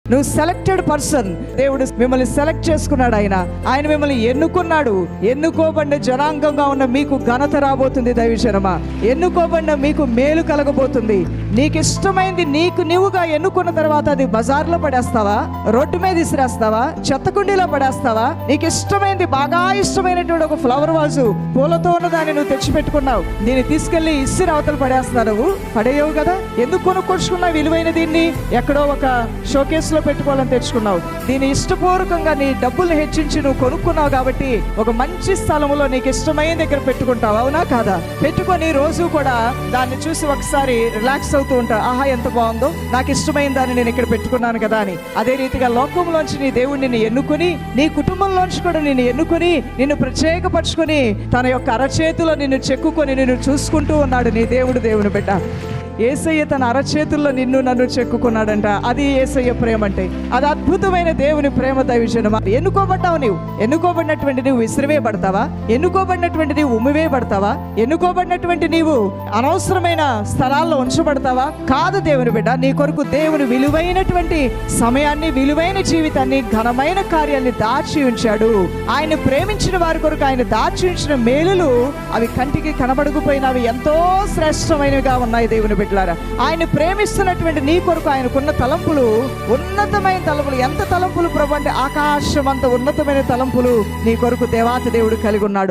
నువ్వు selected person. దేవుడు మిమ్మల్ని సెలెక్ట్ చేసుకున్నాడు. ఆయన మిమ్మల్ని ఎన్నుకున్నాడు. ఎన్నుకోబడిన జనాంగంగా ఉన్న మీకు ఘనత రాబోతుంది. దైవజనమా, ఎన్నుకోబడిన మీకు మేలు కలగబోతుంది. నీకు ఇష్టమైంది నీకు నువ్వుగా ఎన్నుకున్న తర్వాత అది బజార్లో పడేస్తావా, రోడ్డు మీద ఇసిరేస్తావా, చెత్తకుండీలో పడేస్తావా? నీకు ఇష్టమైంది, బాగా ఇష్టమైనటువంటి ఒక ఫ్లవర్ వాజు పూలతో ఉన్న దాన్ని నువ్వు తెచ్చిపెట్టుకున్నావు, దీన్ని తీసుకెళ్లి ఇసిరి అవతలు పడేస్తావు. నువ్వు పడేయవు కదా. ఎందుకు కొనుక్కొచ్చుకున్నావు విలువైన దీన్ని? ఎక్కడో ఒక షోకేస్ లో పెట్టుకోవాలని తెచ్చుకున్నావు. దీని ఇష్టపూర్వకంగా నీ డబ్బులు హెచ్చించి నువ్వు కొనుక్కున్నావు కాబట్టి ఒక మంచి స్థలంలో నీకు ఇష్టమైన దగ్గర పెట్టుకుంటావు. అవునా కాదా? పెట్టుకొని రోజు కూడా దాన్ని చూసి ఒకసారి రిలాక్స్ అవుతూ ఉంటావు. ఆహా, ఎంత బాగుందో, నాకు ఇష్టమైన దాన్ని నేను ఇక్కడ పెట్టుకున్నాను కదా అని. అదే రీతిగా లోకంలోంచి నీ దేవుడు నిన్ను ఎన్నుకొని, నీ కుటుంబంలోంచి కూడా నిన్ను ఎన్నుకొని, నిన్ను ప్రత్యేకపరచుకొని తన యొక్క అరచేతిలో నిన్ను చెక్కుకొని నిన్ను చూసుకుంటూ ఉన్నాడు నీ దేవుడు. దేవుని బిడ్డ, యేసయ్య తన అరచేతుల్లో నిన్ను నన్ను చెక్కుకున్నాడంట. అది యేసయ్య ప్రేమ అంటే. అది అద్భుతమైన దేవుని ప్రేమ. దైవజనమా, ఎన్నుకోబడ్డావు. నీవు ఎన్నుకోబడినటువంటి నీవు విసిరివేయబడతావా? ఎన్నుకోబడినటువంటి నీవు ఉమ్మివేయబడతావా? ఎన్నుకోబడినటువంటి నీవు అనవసరమైన స్థలాల్లో ఉంచబడతావా? కాదు దేవుని బిడ్డ. నీ కొరకు దేవుని విలువైనటువంటి సమయాన్ని, విలువైన జీవితాన్ని, ఘనమైన కార్యాన్ని దాచి ఉంచాడు. ఆయన ప్రేమించిన వారి కొరకు ఆయన దాచి ఉంచిన మేలులు అవి కంటికి కనబడకపోయినవి ఎంతో శ్రేష్టమైనవిగా ఉన్నాయి. దేవుని బిడ్డ, ఆయన ప్రేమిస్తున్నటువంటి నీ కొరకు ఆయనకున్న తలంపులు ఉన్నతమైన తలంపులు. ఎంత తలంపులు ప్రభు అంటే ఆకాశం అంత ఉన్నతమైన తలంపులు నీ కొరకు దేవాతి దేవుడు కలిగి ఉన్నాడు.